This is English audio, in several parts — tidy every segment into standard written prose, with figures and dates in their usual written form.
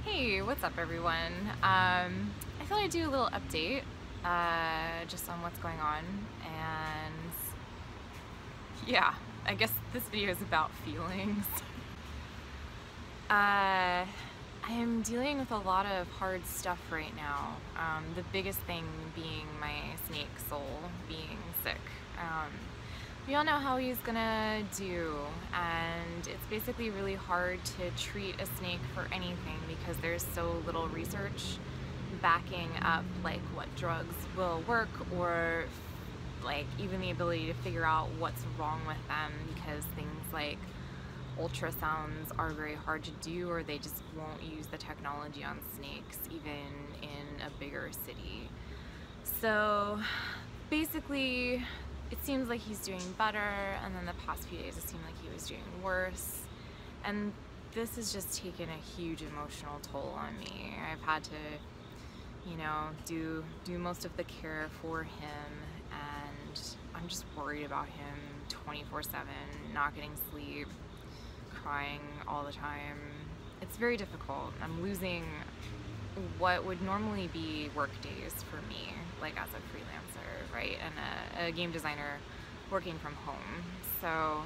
Hey, what's up everyone? I thought I'd do a little update just on what's going on, and yeah, I guess this video is about feelings. I'm dealing with a lot of hard stuff right now. The biggest thing being my snake soul being sick. We all know how he's gonna do, and it's basically really hard to treat a snake for anything because there's so little research backing up like what drugs will work, or like even the ability to figure out what's wrong with them, because things like ultrasounds are very hard to do, or they just won't use the technology on snakes even in a bigger city. So basically it seems like he's doing better, and then the past few days it seemed like he was doing worse, and this has just taken a huge emotional toll on me. I've had to, you know, do most of the care for him, and I'm just worried about him 24/7, not getting sleep, crying all the time. It's very difficult. I'm losing what would normally be work days for me, like as a freelancer, right, and a game designer working from home. So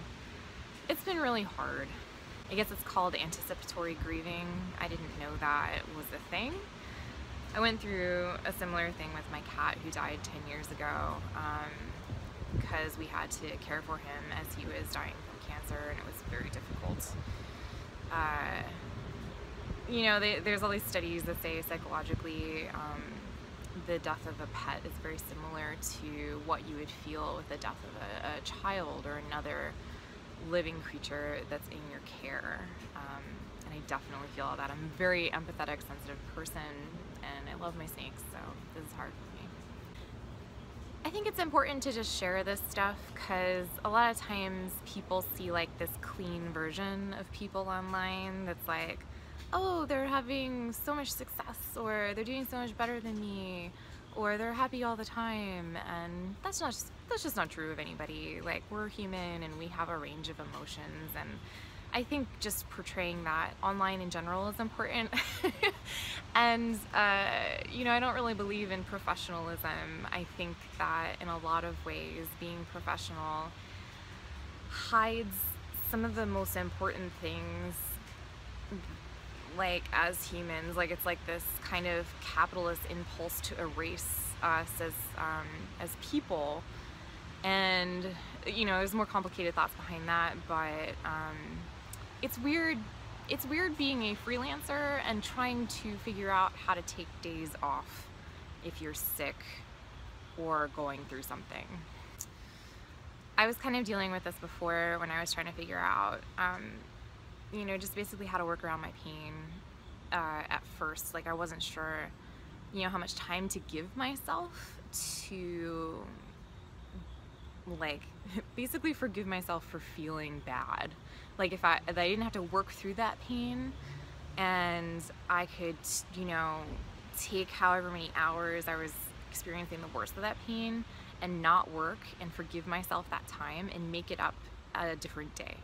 it's been really hard. I guess it's called anticipatory grieving. I didn't know that was a thing. I went through a similar thing with my cat who died 10 years ago because we had to care for him as he was dying from cancer, and it was very difficult. You know, there's all these studies that say psychologically the death of a pet is very similar to what you would feel with the death of a child or another living creature that's in your care. And I definitely feel all that. I'm a very empathetic, sensitive person, and I love my snakes, so this is hard for me. I think it's important to just share this stuff because a lot of times people see like this clean version of people online that's like, oh, they're having so much success, or they're doing so much better than me, or they're happy all the time, and that's just not true of anybody. Like, we're human and we have a range of emotions, and I think just portraying that online in general is important. And you know, I don't really believe in professionalism. I think that in a lot of ways being professional hides some of the most important things, like as humans. Like, it's like this kind of capitalist impulse to erase us as people, and you know, there's more complicated thoughts behind that, but it's weird being a freelancer and trying to figure out how to take days off if you're sick or going through something. I was kind of dealing with this before when I was trying to figure out you know, just basically how to work around my pain at first. Like, I wasn't sure, you know, how much time to give myself to, like, basically forgive myself for feeling bad. Like, if I didn't have to work through that pain, and I could, you know, take however many hours I was experiencing the worst of that pain and not work, and forgive myself that time and make it up a different day.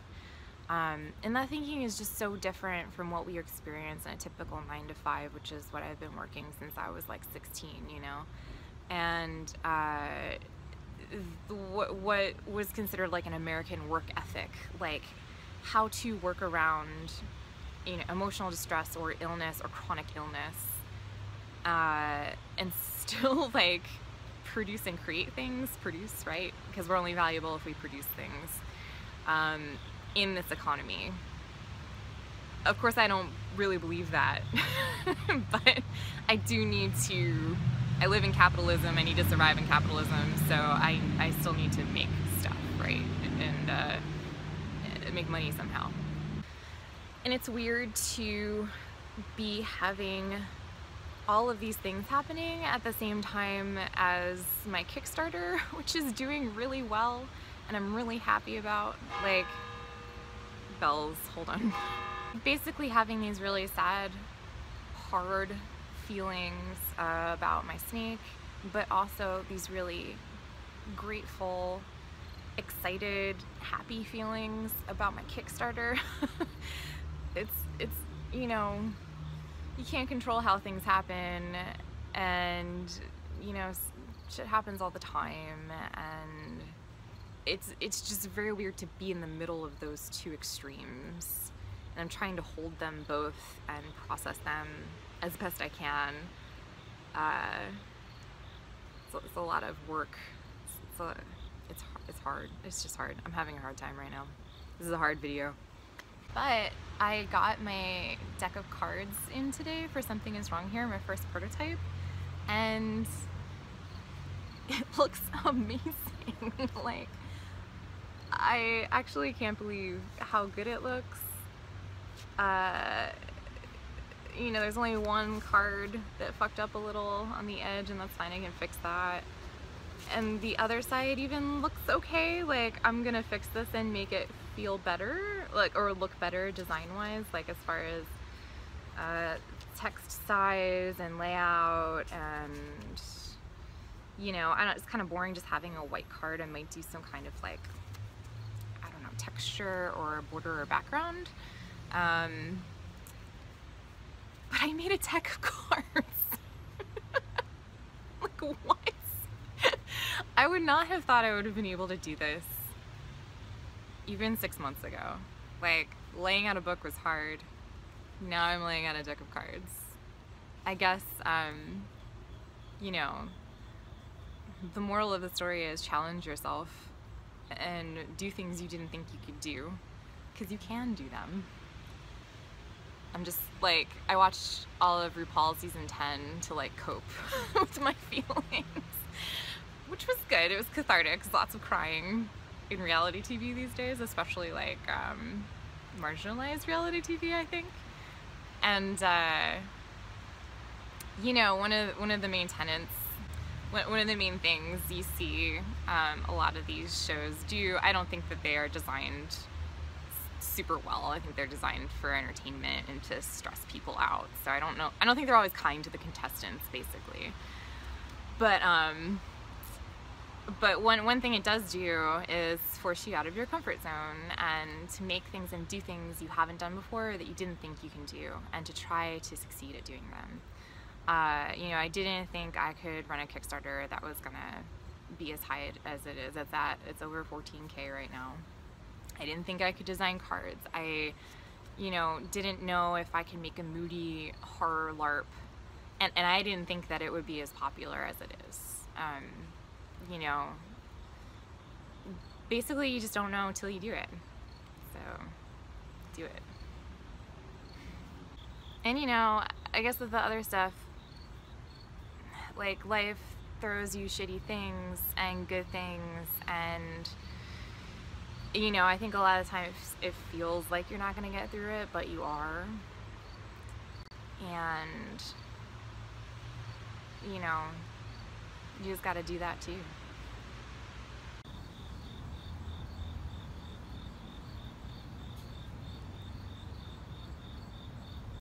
And that thinking is just so different from what we experience in a typical 9-to-5, which is what I've been working since I was like 16, you know? And what was considered like an American work ethic, like how to work around, you know, emotional distress or illness or chronic illness, and still like produce and create things, right? Because we're only valuable if we produce things. In this economy. Of course, I don't really believe that, but I do need to, I live in capitalism, I need to survive in capitalism, so I still need to make stuff, right? And make money somehow. And it's weird to be having all of these things happening at the same time as my Kickstarter, which is doing really well, and I'm really happy about. Like, bells, hold on. Basically having these really sad, hard feelings about my snake, but also these really grateful, excited, happy feelings about my Kickstarter. It's you know, you can't control how things happen, and you know, shit happens all the time, and it's just very weird to be in the middle of those two extremes, and I'm trying to hold them both and process them as best I can. It's a lot of work. It's hard. It's just hard. I'm having a hard time right now. This is a hard video. But I got my deck of cards in today for Something Is Wrong Here, my first prototype, and it looks amazing. Like, I actually can't believe how good it looks. You know, there's only one card that fucked up a little on the edge, and that's fine, I can fix that. And the other side even looks okay. Like, I'm gonna fix this and make it feel better, like, or look better design-wise, like as far as text size and layout, and you know, I know it's kind of boring just having a white card. I might do some kind of, like, I don't know, texture or border or background. But I made a deck of cards. Like, what? I would not have thought I would have been able to do this even 6 months ago. Like, laying out a book was hard. Now I'm laying out a deck of cards. I guess, you know, the moral of the story is challenge yourself and do things you didn't think you could do, because you can do them. I'm just, like, I watched all of RuPaul's season 10 to, like, cope with my feelings, which was good. It was cathartic. There's lots of crying in reality TV these days, especially, like, marginalized reality TV, I think. And you know, one of the main tenets, one of the main things you see a lot of these shows do, I don't think that they are designed super well. I think they're designed for entertainment and to stress people out. So I don't think they're always kind to the contestants, basically. But one thing it does do is force you out of your comfort zone and to make things and do things you haven't done before that you didn't think you can do, and to try to succeed at doing them. You know, I didn't think I could run a Kickstarter that was gonna be as high as it is. It's over 14K right now. I didn't think I could design cards. I, you know, didn't know if I could make a moody horror LARP, and I didn't think that it would be as popular as it is. You know, basically you just don't know until you do it. So, do it. And you know, I guess with the other stuff, like, life throws you shitty things and good things, and you know, I think a lot of times it feels like you're not gonna get through it, but you are. And you know, you just gotta do that too.